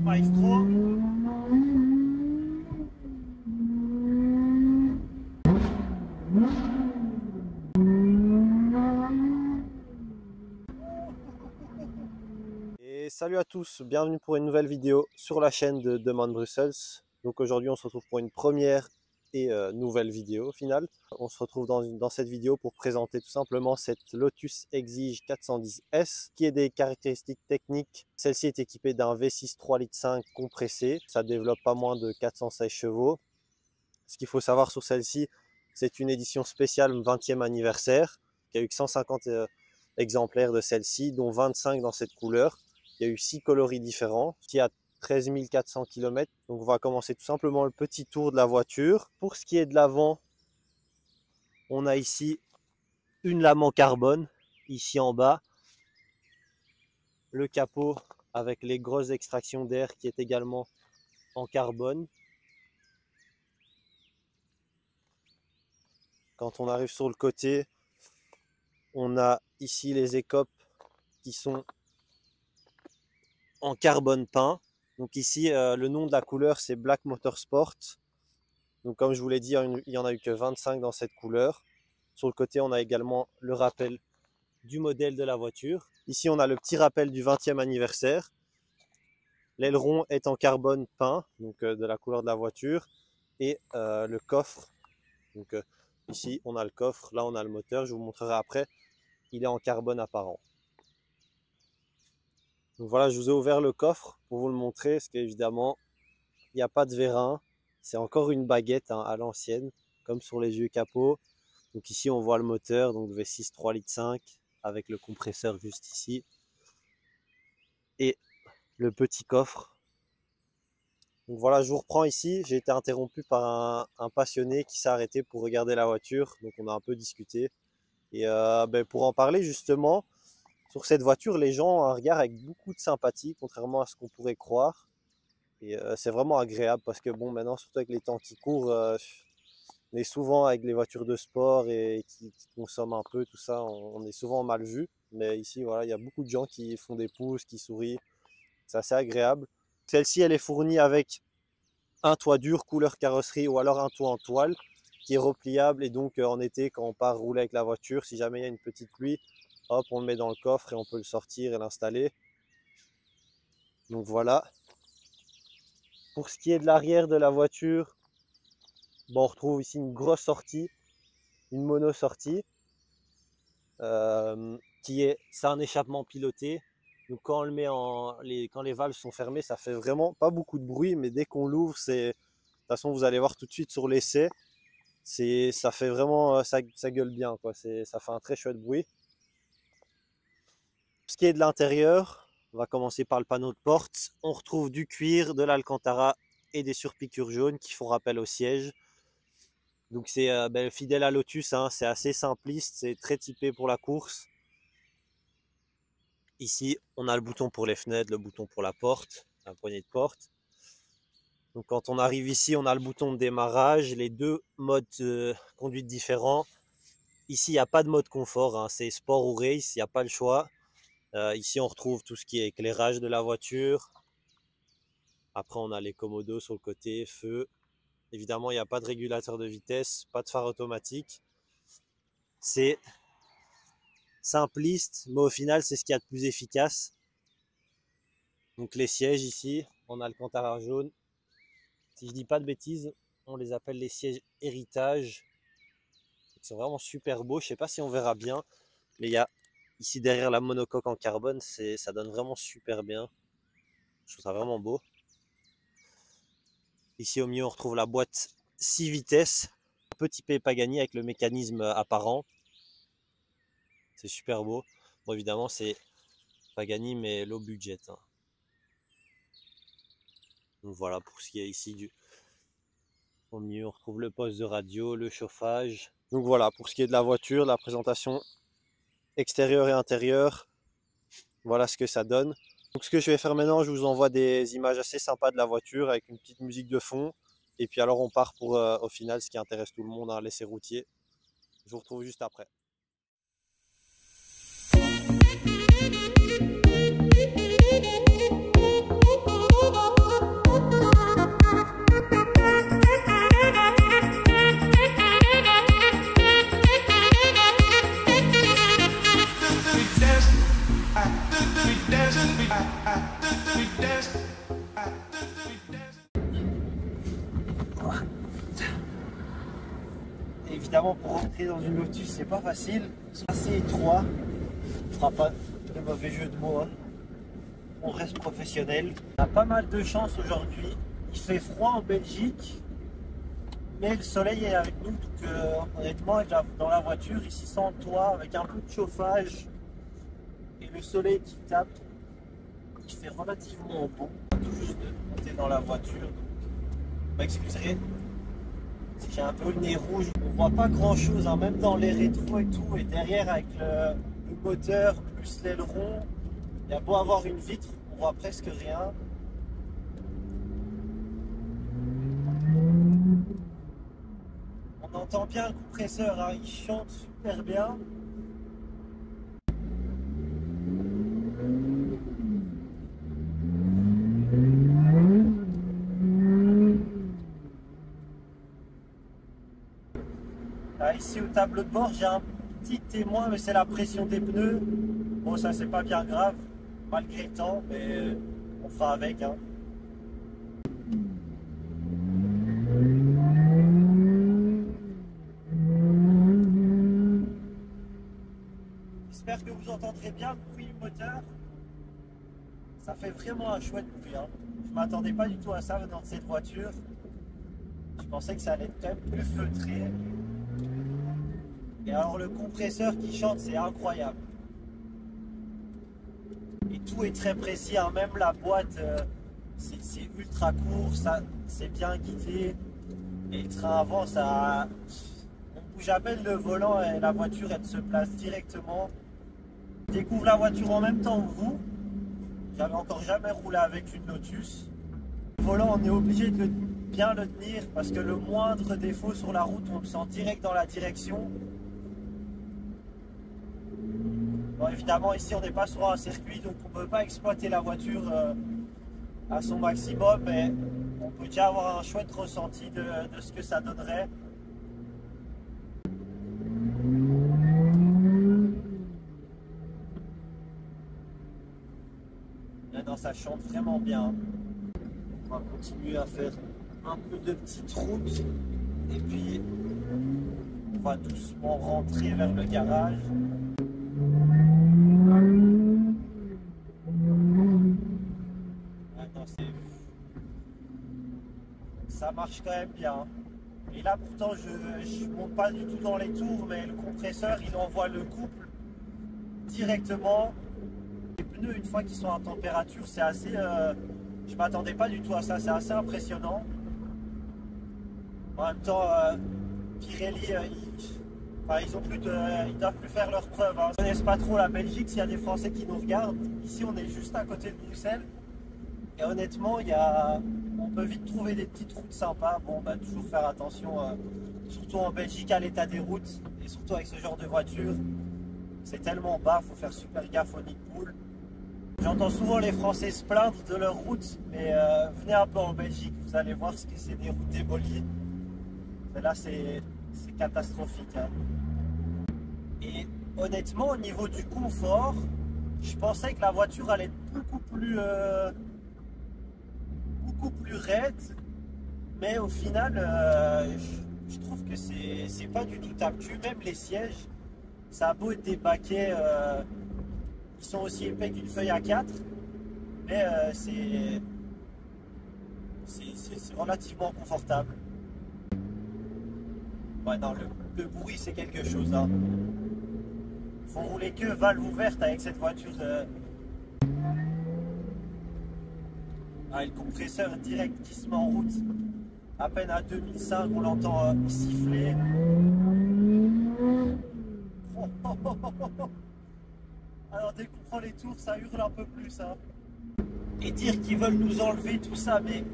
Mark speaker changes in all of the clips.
Speaker 1: Pas extra. Et salut à tous, bienvenue pour une nouvelle vidéo sur la chaîne de Demande Brussels. Donc aujourd'hui on se retrouve pour une première et nouvelle vidéo au final. On se retrouve dans cette vidéo pour présenter tout simplement cette Lotus Exige 410S qui est des caractéristiques techniques. Celle-ci est équipée d'un V6 3,5 litres compressé, ça développe pas moins de 416 chevaux. Ce qu'il faut savoir sur celle-ci, c'est une édition spéciale 20e anniversaire, qui a eu que 150 exemplaires de celle-ci, dont 25 dans cette couleur. Il y a eu 6 coloris différents, qui a 13 400 km. Donc on va commencer tout simplement le petit tour de la voiture. Pour ce qui est de l'avant, on a ici une lame en carbone, ici en bas. Le capot avec les grosses extractions d'air qui est également en carbone. Quand on arrive sur le côté, on a ici les écopes qui sont en carbone peint. Donc ici, le nom de la couleur, c'est Black Motorsport. Donc comme je vous l'ai dit, il n'y en a eu que 25 dans cette couleur. Sur le côté, on a également le rappel du modèle de la voiture. Ici, on a le petit rappel du 20e anniversaire. L'aileron est en carbone peint, donc de la couleur de la voiture. Et le coffre, donc ici, on a le coffre, là, on a le moteur. Je vous montrerai après. Il est en carbone apparent. Donc voilà, je vous ai ouvert le coffre pour vous le montrer, parce qu'évidemment, il n'y a pas de vérin. C'est encore une baguette à l'ancienne, comme sur les vieux capots. Donc ici, on voit le moteur, donc V6 3,5 litres, avec le compresseur juste ici. Et le petit coffre. Donc voilà, je vous reprends ici. J'ai été interrompu par un passionné qui s'est arrêté pour regarder la voiture. Donc on a un peu discuté. Et pour en parler justement, sur cette voiture, les gens ont un regard avec beaucoup de sympathie, contrairement à ce qu'on pourrait croire. Et c'est vraiment agréable parce que bon, maintenant, surtout avec les temps qui courent, on est souvent avec les voitures de sport et qui consomment un peu, tout ça, on est souvent mal vu. Mais ici, voilà, il y a beaucoup de gens qui font des pouces, qui sourient. C'est assez agréable. Celle-ci, elle est fournie avec un toit dur couleur carrosserie ou alors un toit en toile qui est repliable. Et donc, en été, quand on part rouler avec la voiture, si jamais il y a une petite pluie, hop, on le met dans le coffre et on peut le sortir et l'installer. Donc voilà. Pour ce qui est de l'arrière de la voiture, bon, on retrouve ici une grosse sortie, une mono sortie, c'est un échappement piloté. Donc quand on le met quand les valves sont fermées, ça fait vraiment pas beaucoup de bruit, mais dès qu'on l'ouvre, de toute façon vous allez voir tout de suite sur l'essai, ça fait vraiment, ça gueule bien, quoi. Ça fait un très chouette bruit. Pour ce qui est de l'intérieur, on va commencer par le panneau de porte. On retrouve du cuir, de l'alcantara et des surpiqûres jaunes qui font rappel au siège. Donc c'est fidèle à Lotus, hein, c'est assez simpliste, c'est très typé pour la course. Ici, on a le bouton pour les fenêtres, le bouton pour la porte, la poignée de porte. Donc quand on arrive ici, on a le bouton de démarrage, les deux modes de conduite différents. Ici, il n'y a pas de mode confort, hein, c'est sport ou race, il n'y a pas le choix. Ici, on retrouve tout ce qui est éclairage de la voiture. Après, on a les commodos sur le côté, feu. Évidemment, il n'y a pas de régulateur de vitesse, pas de phare automatique. C'est simpliste, mais au final, c'est ce qu'il y a de plus efficace. Donc les sièges ici, en alcantara jaune. Si je dis pas de bêtises, on les appelle les sièges héritage. Ils sont vraiment super beaux. Je sais pas si on verra bien, mais il y a ici derrière la monocoque en carbone, ça donne vraiment super bien. Je trouve ça vraiment beau. Ici au milieu, on retrouve la boîte 6 vitesses, un peu typé Pagani avec le mécanisme apparent. C'est super beau. Bon, évidemment, c'est Pagani, mais low budget, hein. Donc voilà, pour ce qui est ici au milieu, on retrouve le poste de radio, le chauffage. Donc voilà, pour ce qui est de la voiture, la présentation extérieure et intérieure, voilà ce que ça donne. Donc ce que je vais faire maintenant, je vous envoie des images assez sympas de la voiture avec une petite musique de fond. Et puis alors on part pour au final ce qui intéresse tout le monde, hein, l'essai routier. Je vous retrouve juste après. Et évidemment, pour rentrer dans une Lotus, c'est pas facile. C'est assez étroit. On fera pas de mauvais jeu de mots. Hein. On reste professionnel. On a pas mal de chance aujourd'hui. Il fait froid en Belgique, mais le soleil est avec nous. Donc honnêtement, dans la voiture, ici sans toit, avec un peu de chauffage et le soleil qui tape, il fait relativement bon. Tout juste de monter dans la voiture. Vous m'excuserez si j'ai un peu le nez rouge. On voit pas grand chose, hein, même dans les rétros et tout. Et derrière, avec le moteur plus l'aileron, il y a beau avoir une vitre, on voit presque rien. On entend bien le compresseur, hein, il chante super bien. Là, ici au tableau de bord, j'ai un petit témoin, mais c'est la pression des pneus. Bon, ça c'est pas bien grave, malgré le temps, mais on fera avec. Hein. J'espère que vous entendrez bien le bruit du moteur. Ça fait vraiment un chouette bruit. Hein. Je m'attendais pas du tout à ça dans cette voiture. Je pensais que ça allait être quand même plus feutré. Et alors le compresseur qui chante, c'est incroyable. Et tout est très précis, hein. Même la boîte, c'est ultra court, c'est bien guidé. Et le train avant, on bouge à peine le volant et la voiture, elle se place directement. Je découvre la voiture en même temps que vous. J'avais encore jamais roulé avec une Lotus. Le volant, on est obligé de bien le tenir parce que le moindre défaut sur la route, on le sent direct dans la direction. Bon, évidemment, ici, on n'est pas sur un circuit, donc on ne peut pas exploiter la voiture à son maximum, mais on peut déjà avoir un chouette ressenti de ce que ça donnerait. Maintenant, ça chante vraiment bien. On va continuer à faire un peu de petites routes et puis on va doucement rentrer vers le garage. Maintenant, ça marche quand même bien. Et là pourtant je ne monte pas du tout dans les tours, mais le compresseur il envoie le couple directement. Les pneus, une fois qu'ils sont à température, c'est assez... je m'attendais pas du tout à ça, c'est assez impressionnant. En même temps, Pirelli, ils doivent plus faire leurs preuves. Hein. Ils ne connaissent pas trop la Belgique s'il y a des Français qui nous regardent. Ici, on est juste à côté de Bruxelles. Et honnêtement, on peut vite trouver des petites routes sympas. Bon, bah, toujours faire attention, surtout en Belgique, à l'état des routes. Et surtout avec ce genre de voiture. C'est tellement bas, il faut faire super gaffe au nid de poule. J'entends souvent les Français se plaindre de leurs routes, mais venez un peu en Belgique, vous allez voir ce que c'est des routes démolies. Là, c'est catastrophique. Hein. Et honnêtement, au niveau du confort, je pensais que la voiture allait être beaucoup plus raide, mais au final, je trouve que c'est pas du tout tapetu. Même les sièges, ça a beau être des baquets qui sont aussi épais qu'une feuille A4, mais c'est relativement confortable. Ouais, non, le bruit c'est quelque chose. Hein. Faut rouler que valve ouverte avec cette voiture. Ah, le compresseur direct qui se met en route. À peine à 2005, on l'entend siffler. Alors dès qu'on prend les tours, ça hurle un peu plus. Hein. Et dire qu'ils veulent nous enlever tout ça, mais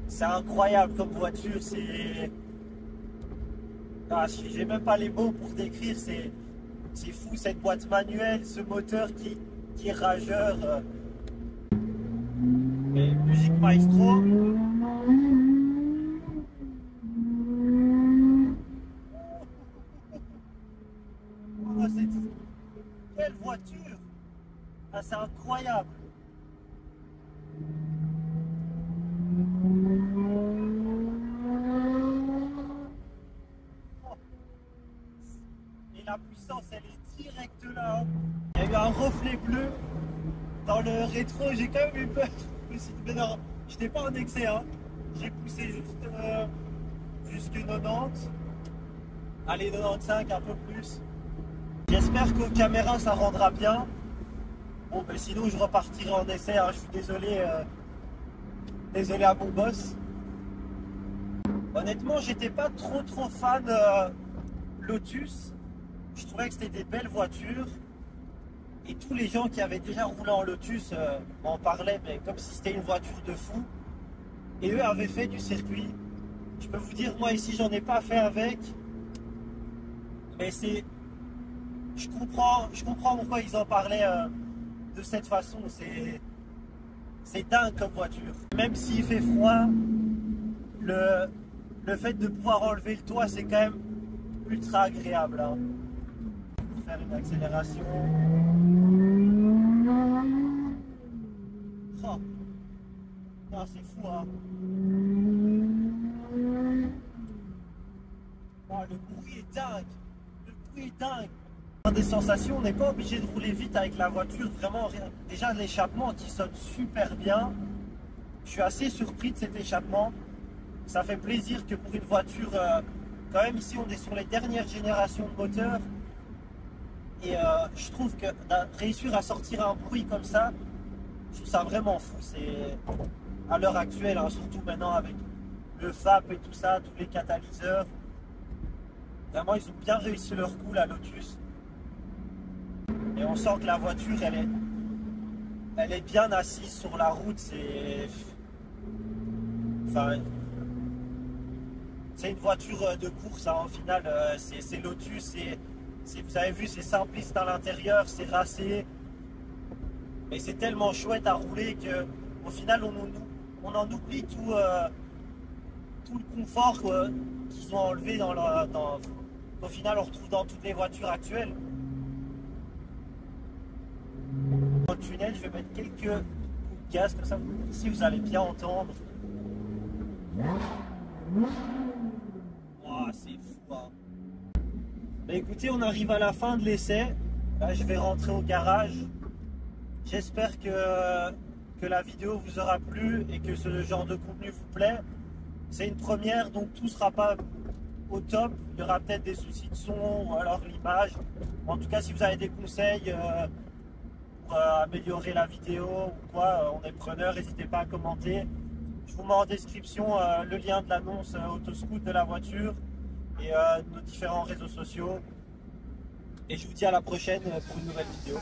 Speaker 1: c'est incroyable comme voiture. C'est... Ah, j'ai même pas les mots pour décrire, c'est fou cette boîte manuelle, ce moteur qui est rageur. Et musique maestro. Oh, quelle voiture! Ah, c'est incroyable! puissance elle est direct là. Il y a eu un reflet bleu dans le rétro, j'ai quand même eu peur. Je me suis dit, mais non, je n'étais pas en excès, hein. J'ai poussé juste jusque 90. Allez, 95, un peu plus. J'espère qu'aux caméras ça rendra bien. Bon, mais sinon je repartirai en essai, hein. Je suis désolé, désolé à mon boss. Honnêtement, j'étais pas trop fan Lotus. Je trouvais que c'était des belles voitures. Et tous les gens qui avaient déjà roulé en Lotus m'en parlaient, mais comme si c'était une voiture de fou. Et eux avaient fait du circuit. Je peux vous dire, moi ici, j'en ai pas fait avec. Mais c'est... Je comprends pourquoi ils en parlaient de cette façon. C'est dingue comme voiture. Même s'il fait froid, le fait de pouvoir enlever le toit, c'est quand même ultra agréable. Hein. Faire une accélération. Oh. Non, c'est fou, hein. Oh, le bruit est dingue. Le bruit est dingue. Des sensations, on n'est pas obligé de rouler vite avec la voiture. Vraiment, déjà l'échappement qui sonne super bien. Je suis assez surpris de cet échappement. Ça fait plaisir que pour une voiture, quand même ici on est sur les dernières générations de moteurs. Et je trouve que réussir à sortir un bruit comme ça, je trouve ça vraiment fou. C'est à l'heure actuelle, hein, surtout maintenant avec le FAP et tout ça, tous les catalyseurs. Vraiment, ils ont bien réussi leur coup, la Lotus. Et on sent que la voiture, elle est bien assise sur la route. C'est une voiture de course, hein, au final. C'est Lotus. Vous avez vu, c'est simpliste à l'intérieur, c'est racé. Mais c'est tellement chouette à rouler qu'au final, on en oublie tout le confort qu'ils ont enlevé au final, on retrouve dans toutes les voitures actuelles. Dans le tunnel, je vais mettre quelques coups de gaz, comme ça, ici vous allez bien entendre. Oh, c'est fou, hein. Bah, écoutez, on arrive à la fin de l'essai. Là, je vais rentrer au garage. J'espère que la vidéo vous aura plu et que ce genre de contenu vous plaît. C'est une première, donc tout ne sera pas au top. Il y aura peut-être des soucis de son ou alors l'image. En tout cas, si vous avez des conseils pour améliorer la vidéo ou quoi, on est preneur. N'hésitez pas à commenter. Je vous mets en description le lien de l'annonce Autoscout de la voiture et nos différents réseaux sociaux. Et je vous dis à la prochaine pour une nouvelle vidéo.